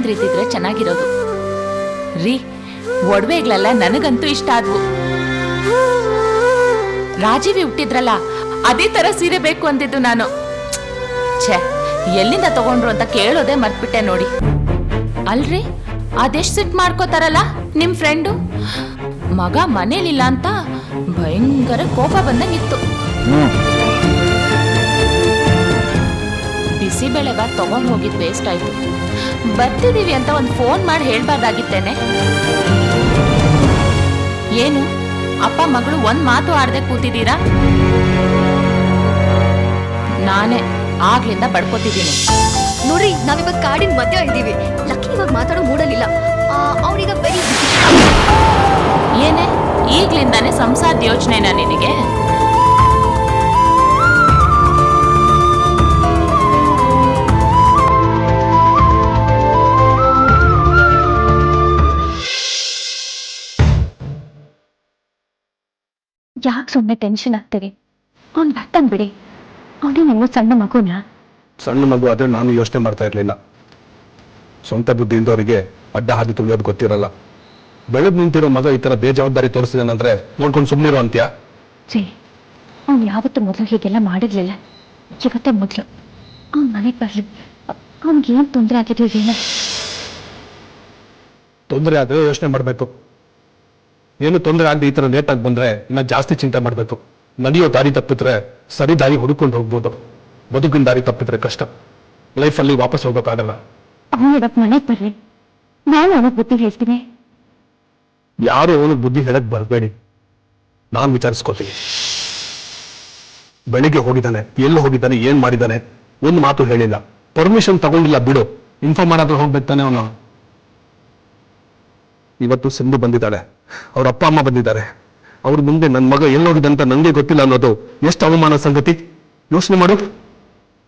ಅಣ್ಣಂದ್ರಿದ್ದಿದ್ರೆ ಚೆನ್ನಾಗಿರೋದು. ರೀ, ಒಡವೆಗಳೆಲ್ಲ ನನಗಂತೂ ಇಷ್ಟ ಆದ್ವು. ರಾಜೀವಿ ಹುಟ್ಟಿದ್ರಲ್ಲ, ಅದೇ ತರ ಸೀರೆ ಬೇಕು ಅಂತಿದ್ದು ನಾನು. ಛೇ, ಎಲ್ಲಿಂದ ತಗೊಂಡ್ರು ಅಂತ ಕೇಳೋದೇ ಮರ್ತ್ಬಿಟ್ಟೆ ನೋಡಿ. ಅಲ್ರಿ, ಅದೆಷ್ಟು ಸಿಟ್ ಮಾಡ್ಕೋತಾರಲ್ಲ ನಿಮ್ ಫ್ರೆಂಡು. ಮಗ ಮನೇಲಿಲ್ಲ ಅಂತ ಭಯಂಕರ ಕೋಪ ಬಂದಂಗಿತ್ತು. ಬಿಸಿಬೇಳೆಗ ತಗೊಂಡ್ ಹೋಗಿದ್ ವೇಸ್ಟ್ ಆಯ್ತು. ಬರ್ತಿದೀವಿ ಅಂತ ಒಂದು ಫೋನ್ ಮಾಡಿ ಹೇಳ್ಬಾರ್ದಾಗಿತ್ತೇನೆ. ಏನು ಅಪ್ಪ ಮಗಳು ಒಂದ್ ಮಾತು ಆಡದೆ ಕೂತಿದ್ದೀರಾ? ನಾನೇ ಆಗ್ಲಿಂದ ಬಡ್ಕೋತಿದ್ದೀನಿ. ನೋಡ್ರಿ, ನಾವಿವಾಗ ಕಾಡಿನ ಮಧ್ಯ ಇದ್ದೀವಿ. ಲಕ್ಕಿ ಇವಾಗ ಮಾತಾಡೋ ಮೂಡಲಿಲ್ಲ. ಅವ್ರೀಗ ವೆರಿ ಏನೇ ಈಗ್ಲಿಂದಾನೇ ಸಂಸಾರದ ಯೋಚನೆನಾ ನಿನಗೆ? ಯಾಕೆ ಸುಮ್ಮನೆ ಟೆನ್ಷನ್ ಆಗ್ತೀರಿ? ಅವ್ನು ಬರ್ತಂದ್ ಬಿಡಿ. ಅವನೇ ನಿಮ್ಮದು ಸಣ್ಣ ಮಗುನ. ಸಣ್ಣ ಮಗು ಆದ್ರೆ ನಾನು ಯೋಚನೆ ಮಾಡ್ತಾ ಇರ್ಲಿಲ್ಲ. ಸ್ವಂತ ಬುದ್ಧಿ ಇದ್ದವರಿಗೆ ಅಡ್ಡ ಹಾದಿ ತುಳಿಯೋದು ಗೊತ್ತಿರಲ್ಲ. ಬೆಳೆದ್ ನಿಂತಿರೋ ಮಗ ಈ ತರ ಬೇಜವಾಬ್ದಾರಿ ತೋರಿಸಿದಾನಂದ್ರೆ ನೋಡ್ಕೊಂಡು ಸುಮ್ಮನಿರೋ ಅಂತ್ಯ. ಸೇ, ಅವ್ನು ಯಾವತ್ತೂ ಮೊದಲು ಹೀಗೆಲ್ಲ ಮಾಡಿರ್ಲಿಲ್ಲ. ಇವತ್ತೇ ಮೊದಲು ಅವ್ನು ಮನೆಗೆ ಬರ್ಲಿ. ಅವ್ನಿಗೆ ಏನು ತೊಂದರೆ ಆಗಿದೆಯೋ ಏನ? ತೊಂದರೆ ಆದ್ರೆ ಯೋಚನೆ ಮಾಡ್ಬೇಕು. ಏನು ತೊಂದರೆ ಆಗದೆ ಈ ತರ ಲೇಟ್ ಆಗಿ ಬಂದ್ರೆ ಇನ್ನ ಜಾಸ್ತಿ ಚಿಂತೆ ಮಾಡ್ಬೇಕು. ನಡೆಯೋ ದಾರಿ ತಪ್ಪಿದ್ರೆ ಸರಿ ದಾರಿ ಹುಡುಕೊಂಡು ಹೋಗ್ಬೋದು. ಬದುಕಿನ ದಾರಿ ತಪ್ಪಿದ್ರೆ ಕಷ್ಟ. ಲೈಫಲ್ಲಿ ವಾಪಸ್ ಹೋಗೋಕ್ಕಾಗಲ್ಲ. ಅವನು ಇವತ್ತು ಮನೆಗೆ ಬರ್ರಿ. ನಾನು ಅವನಿಗೆ ಬುದ್ಧಿ ಹೇಳ್ತೀನಿ. ಯಾರು ಅವನಿಗೆ ಬುದ್ಧಿ ಹೇಳಕ್ ಬರ್ಬೇಡಿ, ನಾನ್ ವಿಚಾರಿಸ್ಕೋತೀನಿ. ಬೆಳಿಗ್ಗೆ ಹೋಗಿದ್ದಾನೆ, ಎಲ್ಲಿ ಹೋಗಿದ್ದಾನೆ, ಏನ್ ಮಾಡಿದ್ದಾನೆ ಒಂದು ಮಾತು ಹೇಳಿಲ್ಲ. ಪರ್ಮಿಷನ್ ತಗೊಂಡಿಲ್ಲ ಬಿಡು, ಇನ್ಫಾರ್ಮ್ ಮಾಡಾದ್ರೂ ಹೋಗ್ಬೇಕು ತಾನೆ ಅವನು. ಇವತ್ತು ಸಿಂಧು ಬಂದಿದ್ದಾಳೆ, ಅವ್ರ ಅಪ್ಪ ಅಮ್ಮ ಬಂದಿದ್ದಾರೆ. ಅವ್ರ ಮುಂದೆ ನನ್ನ ಮಗ ಎಲ್ಲಿ ಹೋಗಿದ್ದ ಅಂತ ನನಗೆ ಗೊತ್ತಿಲ್ಲ ಅನ್ನೋದು ಎಷ್ಟು ಅವಮಾನ ಸಂಗತಿ. ಯೋಚನೆ ಮಾಡು.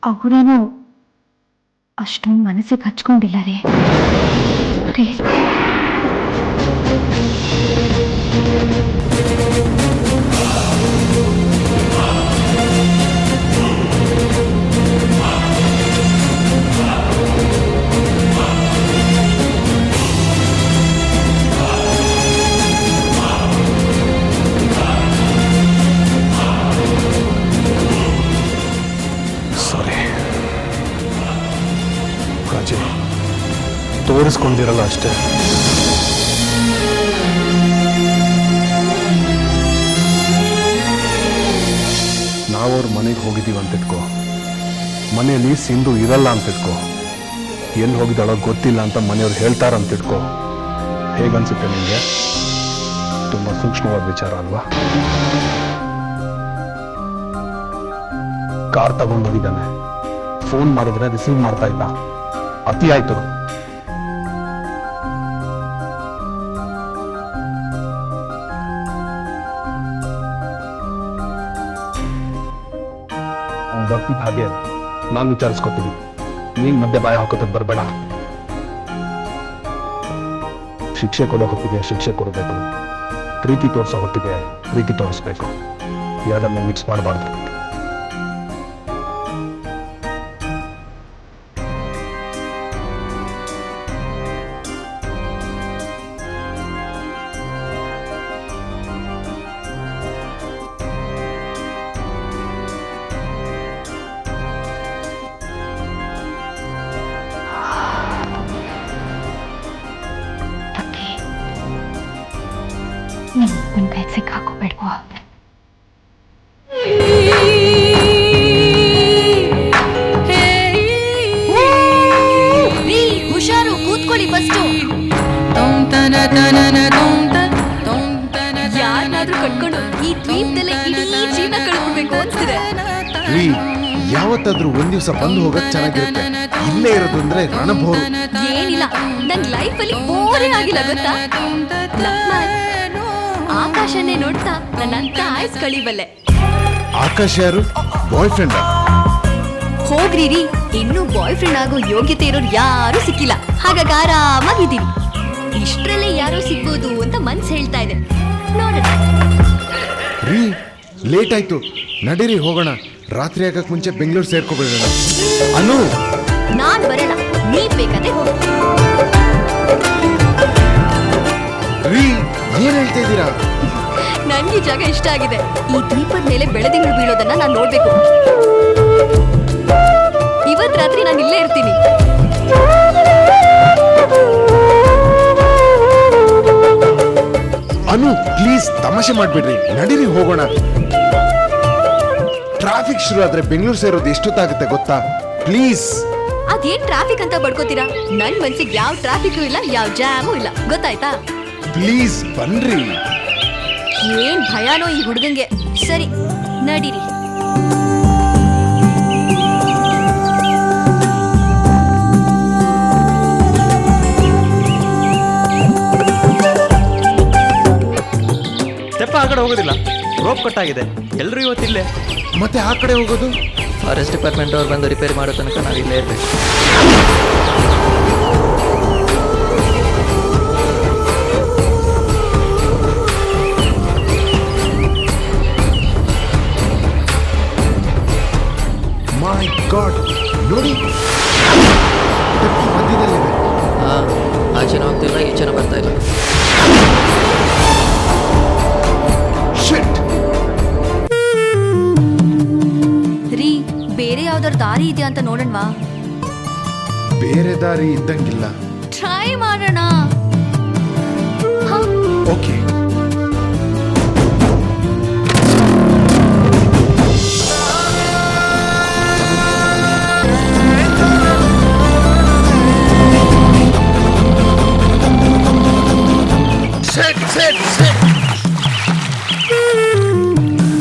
ಅವರೇನು ಅಷ್ಟೊಂದು ಮನಸ್ಸಿಗೆ ಹಚ್ಕೊಂಡಿಲ್ಲ ರೀ. ತೋರಿಸ್ಕೊಂಡಿರಲ್ಲ ಅಷ್ಟೇ. ನಾವವ್ರ ಮನೆಗೆ ಹೋಗಿದ್ದೀವಿ ಅಂತ ಇಟ್ಕೋ, ಮನೆಯಲ್ಲಿ ಸಿಂಧು ಇರಲ್ಲ ಅಂತ ಇಟ್ಕೋ, ಎಲ್ಲಿ ಹೋಗಿದ್ದಾಳೋ ಗೊತ್ತಿಲ್ಲ ಅಂತ ಮನೆಯವ್ರು ಹೇಳ್ತಾರಂತ ಇಟ್ಕೋ. ಹೇಗನ್ಸುತ್ತೆ ನಿಮಗೆ? ತುಂಬಾ ಸೂಕ್ಷ್ಮವಾದ ವಿಚಾರ ಅಲ್ವಾ? ಕಾರ್ ತಗೊಂಡೋಗಿದ್ದಾನೆ, ಫೋನ್ ಮಾಡಿದ್ರೆ ರಿಸೀವ್ ಮಾಡ್ತಾ ಇಲ್ಲ. ಅತಿ ಆಯ್ತು. ಬರ್ತಿದ್ದ ಹಾಗೆ ನಾನು ವಿಚಾರಿಸ್ಕೊತೀನಿ. ನೀನ್ ಮಧ್ಯೆ ಬಾಯ ಹಾಕೋದಕ್ಕೆ ಬರಬೇಡ. ಶಿಕ್ಷೆ ಕೊಡೋ ಹೊತ್ತಿಗೆ ಶಿಕ್ಷೆ ಕೊಡಬೇಕು, ಪ್ರೀತಿ ತೋರಿಸೋ ಹೊತ್ತಿಗೆ ಪ್ರೀತಿ ತೋರಿಸ್ಬೇಕು. ಎರಡನ್ನು ಮಿಕ್ಸ್ ಮಾಡಬಾರ್ದು. ನಿನ್ನ ಕೈ ಸಿಕ್ಕಾಕೋಬೇಡ್ವಾ? ಹುಷಾರು, ಕೂತ್ಕೊಳ್ಳಿ ಫಸ್ಟು. ಯಾರನ್ನಾದ್ರೂ ಕಟ್ಕೊಂಡು ಈ ದ್ವೀಪದಲ್ಲೇ ಇಡೀ ಜೀವನ ಕಳ್ಕೊಳ್ಬೇಕು ಅನ್ಸ್ತಿದೆ. ಯಾವತ್ತಾದ್ರೂ ಒಂದ್ ದಿವಸ ಬಂದು ಹೋಗಕ್ ಚೆನ್ನಾಗಿರುತ್ತೆ. ಇಲ್ಲೇ ಇರೋದು ಅಂದ್ರೆ ರಣಭೋರು. ಏನಿಲ್ಲ, ನನ್ ಲೈಫಲ್ಲಿ ಬೋರೇ ಆಗಿಲ್ಲ ಗೊತ್ತಾ? ಆಕಾಶನೇ ನೋಡ್ತಾ ನನ್ನಂತ ಆಯ್ಸ್ ಕಳಿಬಲ್ಲೆ. ಆಕಾಶ್ ಯಾರು? Boy friend? ಹೋಗ್ರಿ ರೀ, ಇನ್ನೂ ಬಾಯ್ ಫ್ರೆಂಡ್ ಆಗೋ ಯೋಗ್ಯತೆ ಇರೋರು ಯಾರು ಸಿಕ್ಕಿಲ್ಲ. ಹಾಗಾಗಿ ಆರಾಮಾಗಿದ್ದೀನಿ. ಇಷ್ಟರಲ್ಲೇ ಯಾರೋ ಸಿಗ್ಬೋದು ಅಂತ ಮನ್ಸು ಹೇಳ್ತಾ ಇದೆ. ನೋಡೋಣ. ರೀ, ಲೇಟ್ ಆಯ್ತು, ನಡೀರಿ ಹೋಗೋಣ. ರಾತ್ರಿ ಆಗಕ್ ಮುಂಚೆ ಬೆಂಗಳೂರು ಸೇರ್ಕೊಬಿಡೋಣ. ಅನು, ನಾನ್ ಬರಲ್ಲ, ನೀವ್ ಬೇಕಾದ್ರೆ ಹೋಗಿ. ರೀ ಏನ್ ಹೇಳ್ತಾ ಇದ್ದೀರಾ? ನನ್ಗೆ ಈ ಜಾಗ ಇಷ್ಟ ಆಗಿದೆ. ಈ ದೀಪದ ಮೇಲೆ ಬೆಳದಿಂಗಳು ಬೀಳೋದನ್ನ ನಾನ್ ನೋಡ್ಬೇಕು. ಇವತ್ ರಾತ್ರಿ ನಾನು ಇಲ್ಲೇ ಇರ್ತೀನಿ. ಅನು ಪ್ಲೀಸ್ ತಮಾಷೆ ಮಾಡ್ಬಿಡ್ರಿ, ನಡೀರಿ ಹೋಗೋಣ. ಟ್ರಾಫಿಕ್ ಶುರು ಆದ್ರೆ ಬೆಂಗಳೂರು ಸೇರೋದು ಎಷ್ಟೊತ್ತಾಗುತ್ತೆ ಗೊತ್ತಾ? ಪ್ಲೀಸ್. ಅದೇನ್ ಟ್ರಾಫಿಕ್ ಅಂತ ಬಡ್ಕೋತೀರಾ? ನನ್ ಮನ್ಸಿಗೆ ಯಾವ ಟ್ರಾಫಿಕ್ ಇಲ್ಲ, ಯಾವ ಜಾಮು ಇಲ್ಲ, ಗೊತ್ತಾಯ್ತಾ? ಪ್ಲೀಸ್ ಬನ್ರಿ. ಏನ್ ಭಯಾನೋ ಈ ಹುಡುಗಂಗೆ. ಸರಿ ನಡೀರಿ. ತೆಪ್ಪ ಆ ಕಡೆ ಹೋಗೋದಿಲ್ಲ, ರೋಪ್ ಕಟ್ಟಾಗಿದೆ. ಎಲ್ಲರೂ ಇವತ್ತಿಲ್ಲೇ. ಮತ್ತೆ ಆ ಕಡೆ ಹೋಗೋದು? ಫಾರೆಸ್ಟ್ ಡಿಪಾರ್ಟ್ಮೆಂಟ್ ಅವ್ರು ಬಂದು ರಿಪೇರಿ ಮಾಡೋ ತನಕ ನಾವು ಇಲ್ಲೇ ಇರಬೇಕು. ಮೈ ಗಾಡ್, ನೋಡಿ ತೆಪ್ಪ ಮಧ್ಯದಲ್ಲಿದೆ. ಹಾಂ, ಆಚೆನೂ ಹೋಗ್ತಿಲ್ಲ, ಈಚೆನೂ ಬರ್ತಾ ಇಲ್ಲ. ಶಿಟ್. ರೀ, ಬೇರೆ ಯಾವ್ದಾರು ದಾರಿ ಇದೆಯಾ ಅಂತ ನೋಡೋಣವಾ? ಬೇರೆ ದಾರಿ ಇದ್ದಂಗಿಲ್ಲ. ಟ್ರೈ ಮಾಡೋಣ. ಓಕೆ.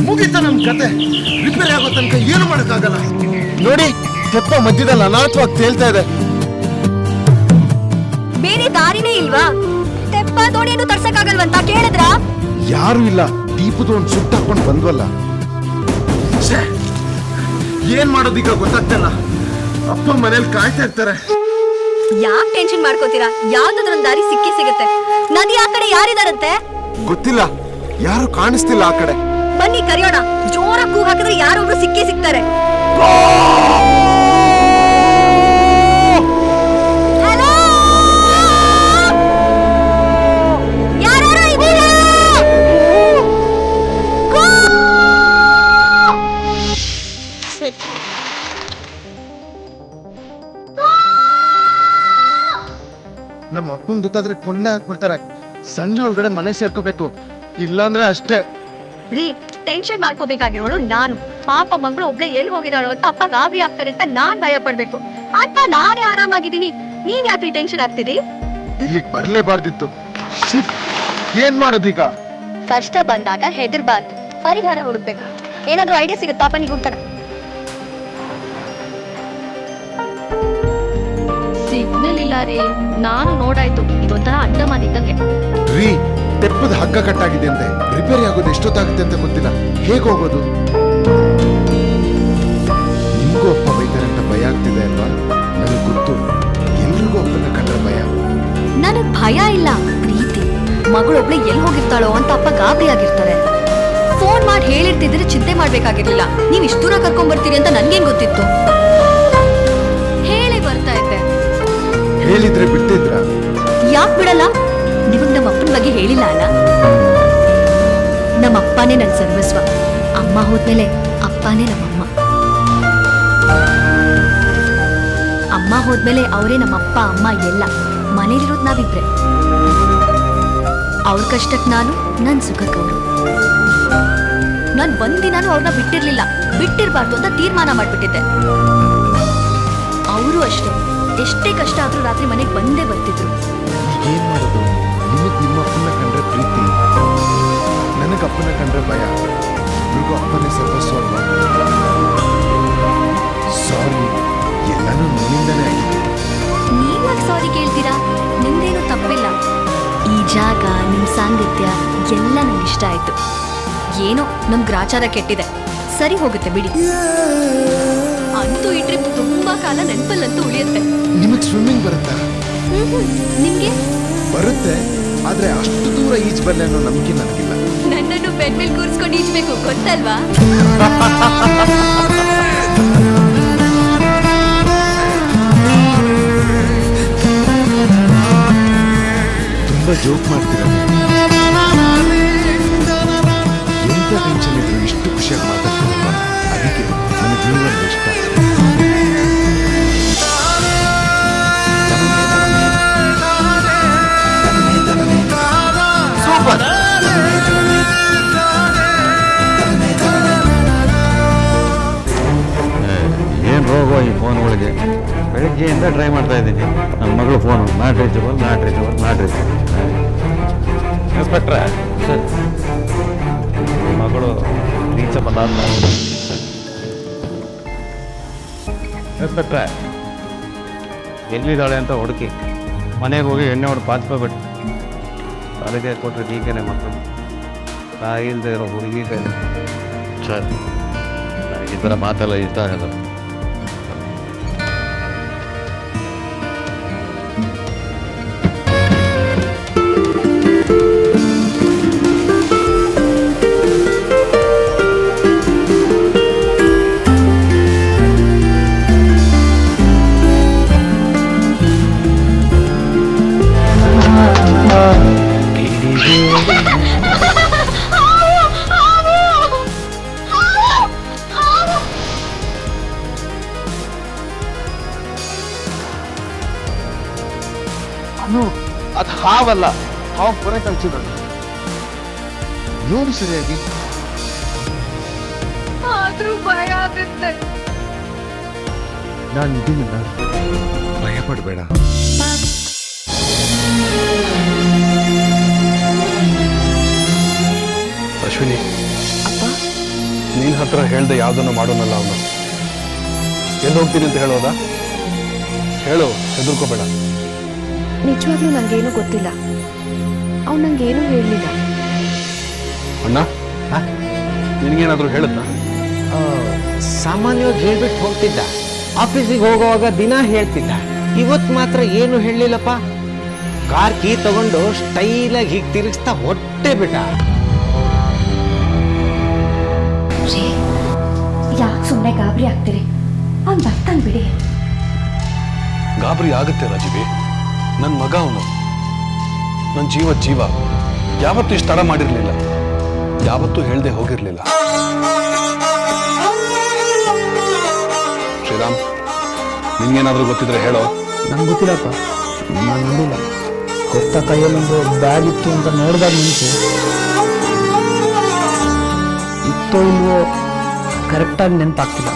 ಮುಗೀತ ನಮ್ ಕತೆ. ರಿಪೇರಿ ಆಗೋ ತನಕ ಏನು ಮಾಡಕ್ಕಾಗಲ್ಲ. ನೋಡಿ ತೆಪ್ಪ ಮಧ್ಯದಲ್ಲಿ ಅನಾಥವಾಗಿ ತೇಲ್ತಾ ಇದೆ. ಬೇರೆ ದಾರಿನೇ ಇಲ್ವಾ? ತೆಪ್ಪ ದೋಣಿಯನ್ನು ತರ್ಸಕ್ಕಾಗಲ್ವಂತ ಕೇಳಿದ್ರ? ಯಾರು ಇಲ್ಲ, ದೀಪದ ಒಂದು ಸುತ್ತ ಹಾಕೊಂಡು ಬಂದ್ವಲ್ಲ. ಛೇ, ಏನ್ ಮಾಡೋದೀಗ ಗೊತ್ತಾಗ್ತಿಲ್ಲ. ಅಪ್ಪ ಮನೇಲಿ ಕಾಯ್ತಾ ಇರ್ತಾರೆ. ಯಾಕೆ ಟೆನ್ಷನ್ ಮಾಡ್ಕೋತೀರಾ? ಯಾವ್ದಾದ್ರೊಂದ್ ದಾರಿ ಸಿಕ್ಕೇ ಸಿಗುತ್ತೆ. ನದಿ ಆ ಕಡೆ ಯಾರಿದಾರಂತೆ? ಗೊತ್ತಿಲ್ಲ, ಯಾರು ಕಾಣಿಸ್ತಿಲ್ಲ ಆ ಕಡೆ. ಬನ್ನಿ ಕರೆಯೋಣ. ಜೋರ ಕೂಗ್ ಹಾಕಿದ್ರೆ ಯಾರೊಬ್ರು ಸಿಕ್ಕೇ ಸಿಗ್ತಾರೆ. ಹಲೋ, ಯಾರಾರು ಇದೀರಾ? ನಮ್ಮ ಅಪ್ಪನ ಗೊತ್ತಾದ್ರೆ ಕೊಂಡೆ ಹಾಕ್ಬಿಡ್ತಾರೆ. ಸಂಜೆ ಒಳಗಡೆ ಮನೆ ಸೇರ್ಕೋಬೇಕು, ಇಲ್ಲಾಂದ್ರೆ ಅಷ್ಟೇ. ರೀ, ಟೆನ್ಷನ್ ಮಾಡ್ಕೋಬೇಕಾಗಿರೋಳು ನಾನು. ಪಾಪ ಮಗಳು ಒಬ್ಳೆ ಎಲ್ಲಿ ಹೋಗಿದಾಳೋ ಅಂತ ಅಪ್ಪ ಗಾಬರಿ ಆಗ್ತಾರೆ ಅಂತ ನಾನ್ ಭಯ ಪಡ್ಬೇಕು ಅಂತ ನಾನೇ ಆರಾಮಾಗಿದ್ದೀನಿ. ನೀನ್ ಯಾಕೆ ಟೆನ್ಷನ್ ಆಗ್ತಿದಿ? ಇಲ್ಲಿಗೆ ಬರ್ಲೇಬಾರ್ದಿತ್ತು. ಶಿಟ್, ಏನ್ ಮಾಡೋದೀಗ? ಕಷ್ಟ ಬಂದಾಗ ಹೆದರ್ಬಾರ್ದು, ಪರಿಹಾರ ಹುಡುಕ್ಬೇಕು. ಏನಾದ್ರೂ ಐಡಿಯಾ ಸಿಗುತ್ತಾ ನಿಗೆ ಉಂಟಣ? ಸಿಗ್ನಲ್ ಇಲ್ಲ ರೀ, ನಾನು ನೋಡಾಯ್ತು. ಇದೊಂಥರ ಅಂಡಮಾನ್ ಇದ್ದಂಗೆ. ರೀ, ತೆಪ್ಪದ ಹಗ್ಗ ಕಟ್ಟಾಗಿದೆ ಅಂತೆ. ರಿಪೇರಿ ಆಗೋದು ಎಷ್ಟೊತ್ತಾಗುತ್ತೆ ಅಂತ ಗೊತ್ತಿಲ್ಲ. ಹೇಗೆ ಹೋಗೋದು? ನಿಮ್ಗೂ ಅಪ್ಪ ಬೈತಾರೆ ಅಂತ ಭಯ ಆಗ್ತಿದೆ ಅಲ್ವಾ? ನನಗೆ ಗೊತ್ತು, ಎಲ್ರಿಗೂ ಅಪ್ಪನ ಕಂಡ್ರೆ ಭಯ. ನನಗ್ ಭಯ ಇಲ್ಲ, ಪ್ರೀತಿ. ಮಗಳೊಬ್ಳೆ ಎಲ್ಲಿ ಹೋಗಿರ್ತಾಳೋ ಅಂತ ಅಪ್ಪ ಗಾಬರಿ ಆಗಿರ್ತಾರೆ. ಫೋನ್ ಮಾಡಿ ಹೇಳಿರ್ತಿದ್ರೆ ಚಿಂತೆ ಮಾಡ್ಬೇಕಾಗಿರ್ಲಿಲ್ಲ. ನೀವ್ ಇಷ್ಟು ದೂರ ಕರ್ಕೊಂಡ್ ಬರ್ತೀರಿ ಅಂತ ನನ್ಗೇನ್ ಗೊತ್ತಿತ್ತು? ಹೇಳಿ ಬರ್ತಾ ಇದ್ದೆ. ಹೇಳಿದ್ರೆ ಬಿಟ್ಟಿದ್ರ? ಯಾಕೆ ಬಿಡಲ್ಲ? ನಿಮಗ್ ನಮ್ಮ ಅಪ್ಪನ ಬಗ್ಗೆ ಹೇಳಿಲ್ಲ ಅಲ್ಲ? ನಮ್ಮ ಅಪ್ಪನೇ ನನ್ ಸರ್ವಸ್ವ. ಅಮ್ಮ ಹೋದ್ಮೇಲೆ ಅಪ್ಪನೇ ನಮ್ಮಮ್ಮ. ಅಮ್ಮ ಹೋದ್ಮೇಲೆ ಅವರೇ ನಮ್ಮಪ್ಪ ಅಮ್ಮ ಎಲ್ಲ. ಮನೇಲಿರೋದು ನಾವಿಬ್ರೆ. ಅವ್ರ ಕಷ್ಟಕ್ಕೆ ನಾನು, ನನ್ ಸುಖಕ್ಕೆ ಅವರು. ನಾನ್ ಒಂದಿನಾನು ಅವ್ರನ್ನ ಬಿಟ್ಟಿರ್ಲಿಲ್ಲ, ಬಿಟ್ಟಿರ್ಬಾರ್ದು ಅಂತ ತೀರ್ಮಾನ ಮಾಡ್ಬಿಟ್ಟಿದ್ದೆ. ಅವರು ಅಷ್ಟೇ, ಎಷ್ಟೇ ಕಷ್ಟ ಆದ್ರೂ ರಾತ್ರಿ ಮನೆಗೆ ಬಂದೇ ಬರ್ತಿದ್ರು. ಏನ್ ಮಾಡೋದು? ನಿಮಗ್ ನಿಮ್ಮ ಅಪ್ಪನ ಕಂಡ್ರೆ ಪ್ರೀತಿ, ನನಗ ಅಪ್ಪನ ಕಂಡ್ರೆ ಭಯ. ಇವ್ರಿಗೂ ಅಪ್ಪನೇ ಸರ್ವಸ್ವ ಅಲ್ವಾ? ಸಾರಿ, ಎಲ್ಲಾನು ನನ್ನಿಂದನೇ ಆಗಿದೆ. ನೀವ್ಯಾಕೆ ಸಾರಿ ಕೇಳ್ತೀರಾ? ನಿಮ್ದೇನು ತಪ್ಪಿಲ್ಲ. ಈ ಜಾಗ, ನಿಮ್ ಸಾಂಗತ್ಯ ಎಲ್ಲ ನಂಗೆ ಇಷ್ಟ ಆಯ್ತು. ಏನೋ ನಮ್ ಗ್ರಾಚಾರ ಕೆಟ್ಟಿದೆ, ಸರಿ ಹೋಗುತ್ತೆ ಬಿಡಿ. ಅಂತೂ ಈ ಟ್ರಿಪ್ ತುಂಬಾ ಕಾಲ ನೆನಪಲ್ಲಂತೂ ಉಳಿಯುತ್ತೆ. ನಿಮಗ್ ಸ್ವಿಮ್ಮಿಂಗ್ ಬರುತ್ತಾ? ನಿಮ್ಗೆ ಬರುತ್ತೆ, ಆದ್ರೆ ಅಷ್ಟು ದೂರ ಈಜ್ ಬರಲ್ಲ ಅನ್ನೋ ನಂಬಿಕೆ ನನಗಿಲ್ಲ. ನನ್ನನ್ನು ಬೆಡ್ ಮೇಲೆ ಕೂರಿಸ್ಕೊಂಡು ಈಜ್ಬೇಕು ಗೊತ್ತಲ್ವಾ? ಜೋಕ್ ಮಾಡ್ತೀರ ಎಂತ ಟೆನ್ಷನ್ ಇದ್ರು ಇಷ್ಟು ಖುಷಿಯಾಗಿ ಮಾತಾಡ್ತೀರಲ್ವಾ, ಅದಕ್ಕೆ ನನಗೆ ನೀವಂದ್ರೆ ಇಷ್ಟ. ಸೂಪರ್. ಏನು ರೋಗ ಈ ಫೋನ್ಗಳಿಗೆ. ಬೆಳಗ್ಗೆಯಿಂದ ಟ್ರೈ ಮಾಡ್ತಾ ಇದ್ದೀನಿ. ನನ್ನ ಮಗಳು ಫೋನು ನಾಟ್ ರೀಚಬಲ್. ಇನ್ಸ್ಪೆಕ್ಟ್ರೆ ಸರ್, ಮಗಳು ರೀಚಬಲ್ ಆದ ಇನ್ಸ್ಪೆಕ್ಟ್ರೆ ಎಲ್ಲಿದ್ದಾಳೆ ಅಂತ ಹುಡುಕಿ ಮನೆಗೆ ಹೋಗಿ ಎಣ್ಣೆ ಹೊಡೆದು ಪಾಚ್ಕೋಬಿಟ್ಟು ಕಾಲೇಜಿಗೆ ಕೊಟ್ಟರೆ ಟೀಕೆನೆ ಮಕ್ಕಳು ತಾಯಿ ಇಲ್ಲದೆ ಇರೋ ಹುಡುಗಿ ಕೈಲಿ. ಸರ್ ನನಗೆ ಈ ಥರ ಮಾತೆಲ್ಲ ಇಷ್ಟ ಆಗಲ್ಲ. ಅದು ಹಾವಲ್ಲ, ಹಾವು ಕೊನೆ ಕಳ್ಸಿದ ನೋಡಿ ಸರಿಯಾಗಿ. ಆದ್ರೂ ಭಯ ಆಗುತ್ತೆ. ನಾನು ಇದೀನಿಲ್ಲ, ಭಯ ಪಡಬೇಡ. ಅಶ್ವಿನಿ, ನೀನ್ ಹತ್ರ ಹೇಳ್ದೆ ಯಾವ್ದನ್ನು ಮಾಡೋನಲ್ಲ ಅವನು. ಎಲ್ಲಿ ಹೋಗ್ತೀನಿ ಅಂತ ಹೇಳೋದಾ? ಹೇಳು, ಹೆದರ್ಕೋಬೇಡ. ನಿಜವಾಗ್ಲೂ ನಂಗೇನು ಗೊತ್ತಿಲ್ಲ. ಅವ್ನು ನಂಗೇನು ಹೇಳಲಿಲ್ಲ. ಅಣ್ಣ, ನಿನಗೇನಾದ್ರೂ ಹೇಳುತ್ತಾ? ಸಾಮಾನ್ಯವಾಗಿ ಹೇಳ್ಬಿಟ್ಟು ಹೋಗ್ತಿದ್ದ. ಆಫೀಸಿಗೆ ಹೋಗುವಾಗ ದಿನ ಹೇಳ್ತಿದ್ದ. ಇವತ್ತು ಮಾತ್ರ ಏನು ಹೇಳಲಿಲ್ಲಪ್ಪ. ಕಾರ್ ಕೀ ತಗೊಂಡು ಸ್ಟೈಲಾಗಿ ಹೀಗೆ ತಿರುಗಿಸ್ತಾ ಹೊಟ್ಟೆ ಬಿಟ್ಟ. ಯಾಕೆ ಸುಮ್ಮನೆ ಗಾಬರಿ ಆಗ್ತೀರಿ? ಅವ್ನು ಬರ್ತಾನೆ ಬಿಡಿ. ಗಾಬರಿ ಆಗುತ್ತೆ ರಾಜೀವಿ. ನನ್ನ ಮಗ ಅವನು, ನನ್ನ ಜೀವ. ಯಾವತ್ತೂ ಇಷ್ಟು ತಡ ಮಾಡಿರ್ಲಿಲ್ಲ, ಯಾವತ್ತೂ ಹೇಳ್ದೆ ಹೋಗಿರ್ಲಿಲ್ಲ. ಶ್ರೀರಾಮ್, ನಿನ್ಗೇನಾದ್ರೂ ಗೊತ್ತಿದ್ರೆ ಹೇಳೋ. ನಂಗೆ ಗೊತ್ತಿಲ್ಲಪ್ಪ, ನಾನು ನೋಡಿಲ್ಲ. ಕೊತ್ತ ಕೈಯಲ್ಲೊಂದು ಬ್ಯಾಗ್ ಇತ್ತು ಅಂತ ನೋಡಿದಾಗ ಮುಂಚೆ ಇತ್ತೋ ಇಲ್ವೋ ಕರೆಕ್ಟಾಗಿ ನೆನಪಾಗ್ತಿಲ್ಲ.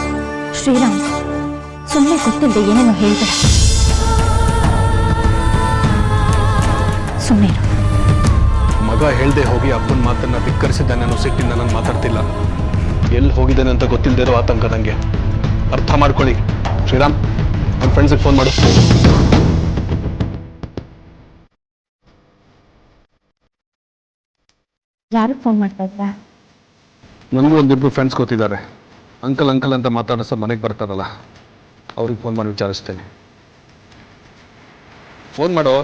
ಶ್ರೀರಾಮ್, ಸುಮ್ಮನೆ ಗೊತ್ತಿಲ್ಲದೆ ಏನೇನೋ ಹೇಳ್ಬೇಡ. ಸುಮ್ಮನೆ ಮಗ ಹೇಳ್ದೆ ಹೋಗಿ ಅಪ್ಪನ ಮಾತನ್ನ ಧಿಕ್ಕರಿಸಿದ್ದಾನೆ ಅನ್ನೋ ಸಿಟ್ಟಿಂದ ನಾನು ಮಾತಾಡ್ತಿಲ್ಲ. ಎಲ್ಲಿ ಹೋಗಿದ್ದಾನೆ ಅಂತ ಗೊತ್ತಿಲ್ಲದಿರೋ ಆತಂಕ ನನಗೆ. ಅರ್ಥ ಮಾಡ್ಕೊಳ್ಳಿ. ಶ್ರೀರಾಮ್, ನನ್ನ ಫ್ರೆಂಡ್ಸಿಗೆ ಫೋನ್ ಮಾಡು. ಯಾರಿಗೆ ಫೋನ್ ಮಾಡ್ತಾ ಇದ್ರಾ? ನನಗೂ ಒಂದಿಬ್ಬರು ಫ್ರೆಂಡ್ಸ್ ಗೊತ್ತಿದ್ದಾರೆ. ಅಂಕಲ್ ಅಂತ ಮಾತಾಡಿಸ ಮನೆಗೆ ಬರ್ತಾರಲ್ಲ, ಅವ್ರಿಗೆ ಫೋನ್ ಮಾಡಿ ವಿಚಾರಿಸ್ತೇನೆ. ಫೋನ್ ಮಾಡೋ.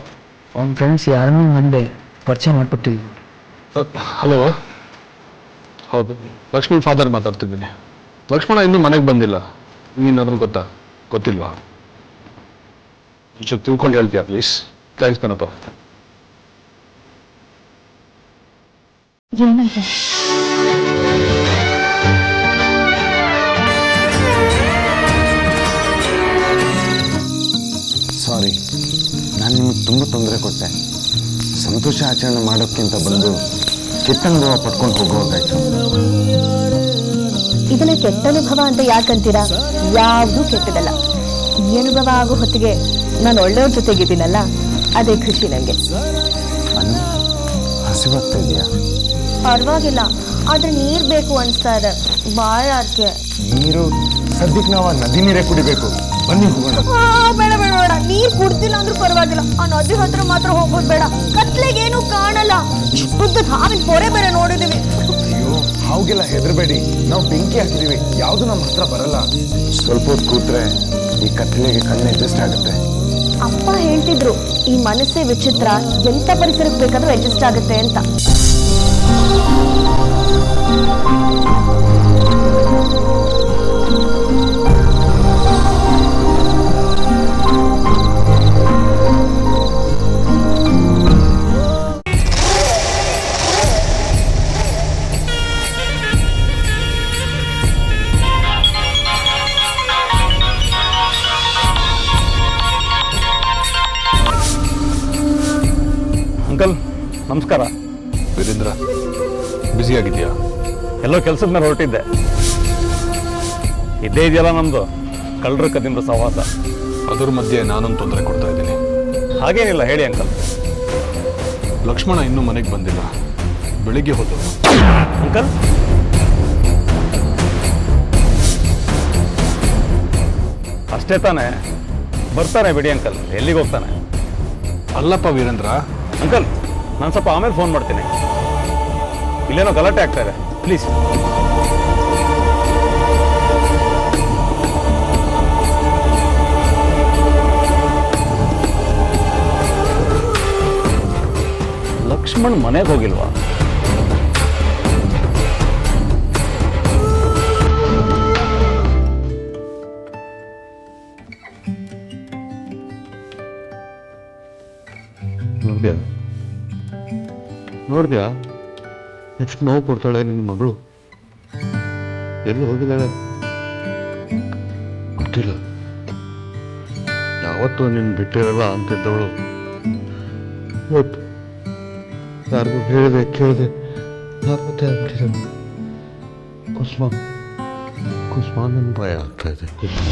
ಅವ್ನ ಫ್ರೆಂಡ್ಸ್ ಯಾರನ್ನೂ ಅಂದೆ ಪರಿಚಯ ಮಾಡ್ಕೊಟ್ಟಿದ್ವಿ. ಹಲೋ, ಹೌದು, ಲಕ್ಷ್ಮಣ್ ಫಾದರ್ ಮಾತಾಡ್ತಿದ್ದೀನಿ. ಲಕ್ಷ್ಮಣ ಇನ್ನೂ ಮನೆಗೆ ಬಂದಿಲ್ಲ. ನೀನಾದ್ರೂ ಗೊತ್ತಿಲ್ವಾ? ಇಷ್ಟು ತಿಳ್ಕೊಂಡು ಹೇಳ್ತೀಯಾ ಪ್ಲೀಸ್? ಥ್ಯಾಂಕ್ಸ್ ಕಣಪ್ಪ. ಏನಂತೆ? ಸಾರಿ, ನಾನು ನಿಮಗೆ ತುಂಬ ತೊಂದರೆ ಕೊಟ್ಟೆ. ಸಂತೋಷ ಆಚರಣೆ ಮಾಡೋಕ್ಕಿಂತ ಬಂದು ಕೆಟ್ಟ ಅನುಭವ ಪಡ್ಕೊಂಡು ಹೋಗೋದಾಯ್ತು. ಇದನ್ನ ಕೆಟ್ಟ ಅನುಭವ ಅಂತ ಯಾಕಂತೀರಾ? ಯಾವ್ದು ಕೆಟ್ಟದಲ್ಲ. ಈ ಅನುಭವ ಆಗೋ ಹೊತ್ತಿಗೆ ನಾನು ಒಳ್ಳೆಯವ್ರ ಜೊತೆಗಿದ್ದೀನಲ್ಲ, ಅದೇ ಖುಷಿ ನನಗೆ. ಹಸಿವಾಗ್ತಾ ಇದೆಯಾ? ಪರವಾಗಿಲ್ಲ, ಆದ್ರೆ ನೀರ್ ಬೇಕು ಅನ್ಸ್ತಾ ಇದೆ. ಬಾಯಾರ್ಕೆ. ನೀರು ಸದ್ಯಕ್ಕೆ ನಾವು ನದಿ ನೀರೇ ಕುಡಿಬೇಕು. ಬನ್ನಿ ಹೋಗೋಣ. ಬೇಡ ಬೇಡ ಬೇಡ, ನೀರ್ ಕುಡ್ದಿಲ್ಲ ಅಂದ್ರೂ ಪರವಾಗಿಲ್ಲ. ಆ ನದಿ ಹತ್ರ ಮಾತ್ರ ಹೋಗೋದು ಬೇಡ. ಕತ್ಲೆಗೇನು ಕಾಣಲ್ಲ. ಇಷ್ಟುದ್ದ ಹಾವಿನ ಪೊರೆ ಬೇರೆ ನೋಡಿದೀವಿ. ಅಯ್ಯೋ, ಹಾಗೆಲ್ಲ ಹೆದರಬೇಡಿ. ನಾವು ಬೆಂಕಿ ಹಾಕಿದೀವಿ, ಯಾವುದು ನಮ್ಮ ಹತ್ರ ಬರಲ್ಲ. ಸ್ವಲ್ಪ ಹೊತ್ತು ಕೂತ್ರೆ ಈ ಕತ್ಲೆಗೆ ಕಣ್ಣು ಅಡ್ಜಸ್ಟ್ ಆಗುತ್ತೆ. ಅಪ್ಪ ಹೇಳ್ತಿದ್ರು, ಈ ಮನಸ್ಸೇ ವಿಚಿತ್ರ, ಎಂತ ಪರಿಸರಕ್ಕೆ ಬೇಕಾದ್ರೂ ಅಡ್ಜಸ್ಟ್ ಆಗುತ್ತೆ ಅಂತ. ಅಂಕಲ್ ನಮಸ್ಕಾರ. ವೀರೇಂದ್ರ, ಬ್ಯುಸಿಯಾಗಿದೆಯಾ? ಎಲ್ಲೋ ಕೆಲಸದ ಮೇಲೆ ಹೊರಟಿದ್ದೆ. ಇದ್ದೇ ಇದೆಯಲ್ಲ ನಮ್ಮದು ಕಳ್ಳರ ಕದಿಂದ್ರ ಸಹವಾಸ. ಅದ್ರ ಮಧ್ಯೆ ನಾನೊಂದು ತೊಂದರೆ ಕೊಡ್ತಾ ಇದ್ದೀನಿ. ಹಾಗೇನಿಲ್ಲ, ಹೇಳಿ ಅಂಕಲ್. ಲಕ್ಷ್ಮಣ ಇನ್ನೂ ಮನೆಗೆ ಬಂದಿಲ್ಲ. ಬೆಳಿಗ್ಗೆ ಹೋದವು. ಅಂಕಲ್, ಅಷ್ಟೇ ತಾನೇ? ಬರ್ತಾನೆ ಬಿಡಿ ಅಂಕಲ್, ಎಲ್ಲಿಗೆ ಹೋಗ್ತಾನೆ? ಅಲ್ಲಪ್ಪ ವೀರೇಂದ್ರ. ಅಂಕಲ್, ನಾನು ಸ್ವಲ್ಪ ಆಮೇಲೆ ಫೋನ್ ಮಾಡ್ತೀನಿ. ಇಲ್ಲೇನೋ ಗಲಾಟೆ ಆಗ್ತಾ ಇದೆ, ಪ್ಲೀಸ್. ಲಕ್ಷ್ಮಣ್ ಮನೆಗೆ ಹೋಗಿಲ್ವಾ? ನೋಡ್ದ್ಯಾ ಎಷ್ಟು ನೋವು ಕೊಡ್ತಾಳೆ ನಿನ್ನ ಮಗಳು? ಎಲ್ಲಿ ಹೋಗಿದ್ದಾಳೆ ಗೊತ್ತಿಲ್ಲ. ಯಾವತ್ತೂ ನಿನ್ನ ಬಿಟ್ಟಿರಲ್ಲ ಅಂತಿದ್ದವಳು ಇವತ್ತು ಯಾರಿಗೂ ಹೇಳಿದೆ ಕೇಳಿದೆ ನಾಪತ್ತೆ ಆಗ್ಬಿಟ್ಟಿದೆ. ಕುಸ್ಮಾ ನನ್ನ ಭಯ ಆಗ್ತಾ ಇದೆ. ಕುಸ್ಮಾ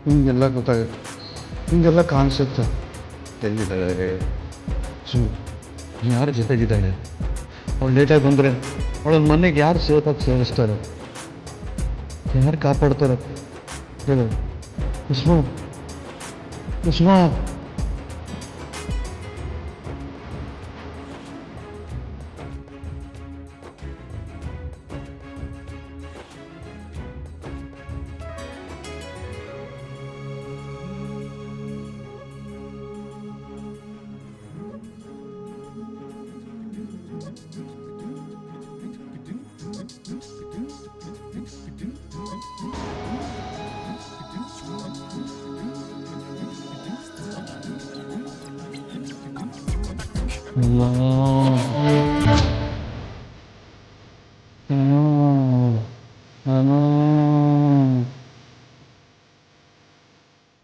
ಹಿಂಗೆಲ್ಲ ಗೊತ್ತಾಗುತ್ತೆ, ಹಿಂಗೆಲ್ಲ ಕಾಣಿಸುತ್ತೆ. ಎಲ್ಲಿದ್ದಾಳೆ? ಯಾರ ಜೊತೆಗಿದ್ದಾಳೆ? ಅವಳು ಲೇಟಾಗಿ ಬಂದರೆ ಅವಳ ಮನೆಗೆ ಯಾರು ಸೇರಿಸ್ತಾರೆ? ಯಾರು ಕಾಪಾಡ್ತಾರೆ ಹೇಳು? ಕುಸ್ಮಾ ಕುಸ್ಮಾ Allah